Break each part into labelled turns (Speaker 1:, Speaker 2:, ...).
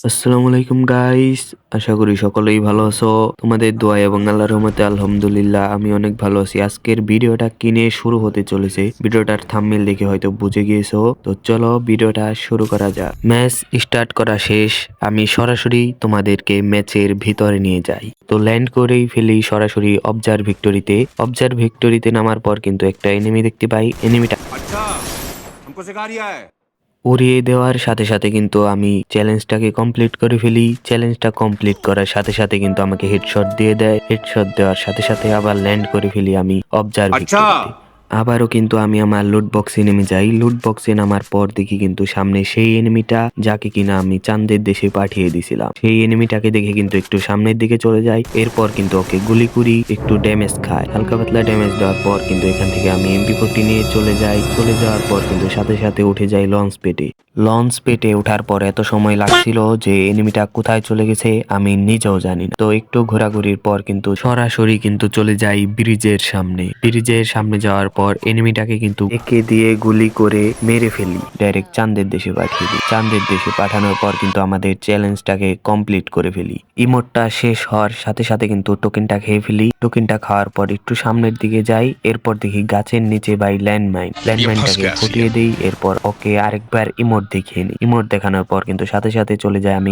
Speaker 1: আসসালামু আলাইকুম গাইস, আশা করি সকলেই ভালো আছো। তোমাদের দোয়া এবং আল্লাহর রহমতে আলহামদুলিল্লাহ আমি অনেক ভালো আছি। আজকের ভিডিওটা কিনে শুরু হতে চলেছে। ভিডিওটার থাম্বনেল দেখে হয়তো বুঝে গিয়েছো। তো চলো ভিডিওটা শুরু করা যাক। ম্যাচ স্টার্ট করা শেষ, আমি সরাসরি তোমাদেরকে ম্যাচের ভিতরে নিয়ে যাই। তো ল্যান্ড করেই ফেলি সরাসরি অবজার্ভ ভিক্টোরিতে। অবজার্ভ ভিক্টোরিতে নামার পর কিন্তু একটা এনিমি দেখতে পাই। এনিমিটা
Speaker 2: अच्छा हमको सिखा रिया है।
Speaker 1: উড়িয়ে দেওয়ার সাথে সাথে কিন্তু আমি চ্যালেঞ্জটাকে কমপ্লিট করে ফেলি। চ্যালেঞ্জটা কমপ্লিট করার সাথে সাথে কিন্তু আমাকে হেডশট দিয়ে দেয়। হেডশট দেওয়ার সাথে সাথে আবার ল্যান্ড করে ফেলি আমি অবজার্ভ
Speaker 2: अच्छा
Speaker 1: ভিক্টোরিতে। আবারও কিন্তু আমি আমার লুট বক্সে নেমে যাই। লুট বক্সে নামার পর দেখি কিন্তু সামনে সেই এনিমিটা যাকে কিনা আমি চাঁদের দেশে পাঠিয়ে দিছিলাম। সেই এনিমিটাকে দেখে কিন্তু একটু সামনের দিকে চলে যাই। এরপর কিন্তু ওকে গুলি করি, একটু ড্যামেজ খায়। হালকা পাতলা ড্যামেজ দেওয়ার পর কিন্তু এখান থেকে আমি এমপি40 নিয়ে চলে যাই। চলে যাওয়ার পর কিন্তু সাথে সাথে উঠে যাই লঞ্চ পেটে। লঞ্চ পেটে ওঠার পর এত সময় লাগছিল যে এনিমিটা কোথায় চলে গেছে আমি নিজেও জানি না। তো একটু ঘোরাঘুরির পর কিন্তু সরাসরি কিন্তু চলে যাই ব্রিজের সামনে। ব্রিজের সামনে যাওয়ার পর এনিমিটাকে কিন্তু একে দিয়ে গুলি করে মেরে ফেলি। ডাইরেক্ট চাঁদের দেশে পাঠিয়ে দিই। চাঁদের দেশে পাঠানোর পর কিন্তু আমাদের চ্যালেঞ্জটাকে কমপ্লিট করে ফেলি। ইমোটটা শেষ হওয়ার সাথে সাথে কিন্তু টোকেনটা খেয়ে ফেলি। টোকেনটা খাওয়ার পর একটু সামনের দিকে যাই। এরপর দেখি গাছের নিচে বাই ল্যান্ডমাইনটাকে ফুটিয়ে দিই। এরপর ওকে আরেকবার ইমোট দেখিয়ে নিই। ইমোট দেখানোর পর কিন্তু সাথে সাথে চলে যায় আমি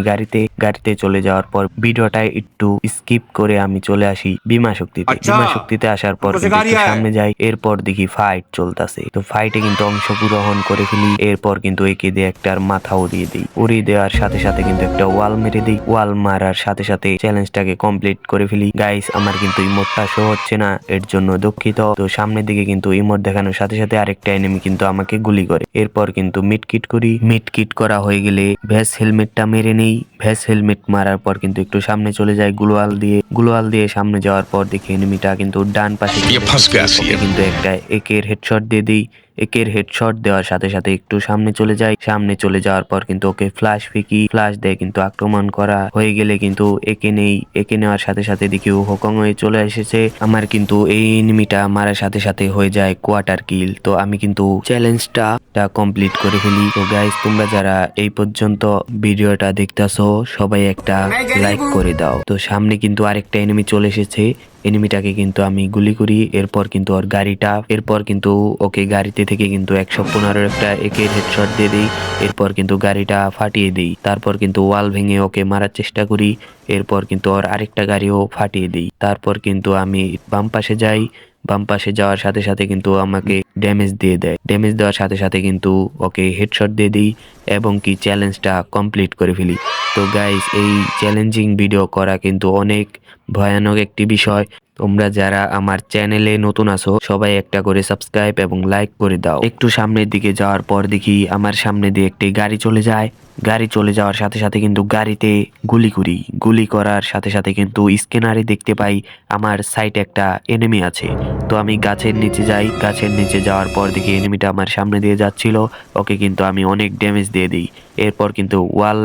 Speaker 1: গাড়িতে চলে যাওয়ার পর ভিডিওটা একটু স্কিপ করে আমি চলে আসি বিমা শক্তিতে।
Speaker 2: अच्छा
Speaker 1: বিমা শক্তিতে আসার পর
Speaker 2: हमको
Speaker 1: কিন্তু
Speaker 2: सिखा
Speaker 1: একটু
Speaker 2: रिया है।
Speaker 1: সামনে যাই। এরপর দেখি ফাইট চলতেছে। তো ফাইটে কিন্তু অংশগ্রহণ করে ফেলি। এরপর কিন্তু একে দিয়ে একটার মাথা উড়িয়ে দিই। উড়িয়ে দেওয়ার সাথে সাথে কিন্তু একটা ওয়াল মেরে দিই। ওয়াল মারার সাথে সাথে চ্যালেঞ্জটাকে কমপ্লিট করে ফেলি। গাইস আমার কিন্তু ইমোটটা শো হচ্ছে না, এর জন্য দুঃখিত। তো সামনের দিকে কিন্তু ইমোট দেখানোর সাথে সাথে আরেকটা এনিমি কিন্তু আমাকে গুলি করে। এরপর কিন্তু মিডকিট করি। মিডকিট করা হয়ে গেলে ভ্যাস হেলমেটটা মেরে নেই। ভ্যাস হেলমেট মারার পর কিন্তু একটু সামনে চলে যায় গ্লোয়াল দিয়ে সামনে যাওয়ার পর দেখি এনিমিটা কিন্তু ডান পাশে
Speaker 2: ये फंस गया सी
Speaker 1: ওকে কিন্তু একটা একের হেডশট দিয়ে দিই। একের হেডশট দেওয়ার সাথে সাথে একটু সামনে চলে যাই। সামনে চলে যাওয়ার পর কিন্তু ওকে ফ্লাশ ফিকি। ফ্লাশ দিয়ে কিন্তু আক্রমণ করা হয়ে গেলে কিন্তু একে নেই। একে নেওয়ার সাথে সাথে দেখি হোকং হয়ে চলে এসেছে। আমার কিন্তু এই এনিমিটা মারার সাথে সাথে হয়ে যায় কোয়ার্টার কিল। তো আমি কিন্তু চ্যালেঞ্জটা কমপ্লিট করে ফেলি। তো গাইস তোমরা যারা এই পর্যন্ত ভিডিওটা দেখতেছো সবাই একটা লাইক করে দাও। তো সামনে কিন্তু আরেকটা এনিমি চলে এসেছে। এনিমিটাকে কিন্তু আমি গুলি করি। এরপর কিন্তু ওকে গাড়িতে থেকে কিন্তু 115 একটা একের হেডশট দিয়ে দিই। এরপর কিন্তু গাড়িটা ফাটিয়ে দিই। তারপর কিন্তু ওয়াল ভেঙে ওকে মারার চেষ্টা করি। এরপর কিন্তু ওর আরেকটা গাড়িও ফাটিয়ে দিই। তারপর কিন্তু আমি বাম পাশে যাই। বাম পাশে যাওয়ার সাথে সাথে কিন্তু আমাকে ড্যামেজ দিয়ে দেয়। ড্যামেজ দেওয়ার সাথে সাথে কিন্তু ওকে হেডশট দিয়ে দিই এবং কি চ্যালেঞ্জটা কমপ্লিট করে ফেলি। তো গাইস এই চ্যালেঞ্জিং ভিডিও করা কিন্তু অনেক ভয়ানক একটি বিষয়। তোমরা যারা আমার চ্যানেলে নতুন আছো সবাই একটা করে সাবস্ক্রাইব এবং লাইক করে দাও। একটু সামনের দিকে যাওয়ার পর দেখি আমার সামনে দিয়ে একটি গাড়ি চলে যায়। গাড়ি চলে যাওয়ার সাথে সাথে কিন্তু গাড়িতে গুলি করি। গুলি করার সাথে সাথে কিন্তু স্ক্যানারে দেখতে পাই আমার সাইডে একটা এনিমি আছে। তো আমি গাছের নিচে যাই। গাছের নিচে যাওয়ার পর দেখি এনিমিটা আমার সামনে দিয়ে যাচ্ছিল। ওকে কিন্তু আমি অনেক ড্যামেজ দিয়ে দিই। এরপর কিন্তু ওয়াল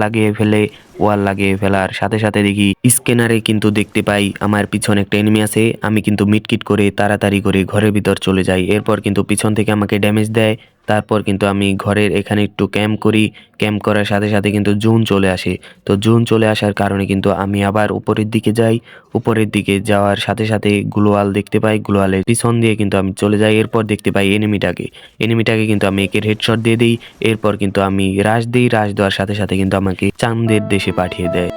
Speaker 1: লাগিয়ে ফেলার সাথে সাথে দেখি স্ক্যানারে কিন্তু দেখতে পাই আমার পিছনে একটা এনিমি আছে। আমি কিন্তু মিটকিট করে তাড়াতাড়ি করে ঘরের ভিতর চলে যাই। এরপর কিন্তু পিছন থেকে আমাকে ড্যামেজ দেয়। তারপর কিন্তু আমি ঘরের এখানে একটু ক্যাম্প করি। ক্যাম্প করার সাথে সাথে কিন্তু জুন চলে আসে। তো জুন চলে আসার কারণে কিন্তু আমি আবার উপরের দিকে যাই। উপরের দিকে যাওয়ার সাথে সাথে গ্লোয়াল দেখতে পাই। গ্লোয়ালের পিছন দিয়ে কিন্তু আমি চলে যাই। এরপর দেখতে পাই এনিমিটাকে কিন্তু আমি একের হেডশট দিয়ে দিই। এরপর কিন্তু আমি রাশ দিই। রাশ দেওয়ার সাথে সাথে কিন্তু আমাকে চাঁদের দেশে পাঠিয়ে দেয়।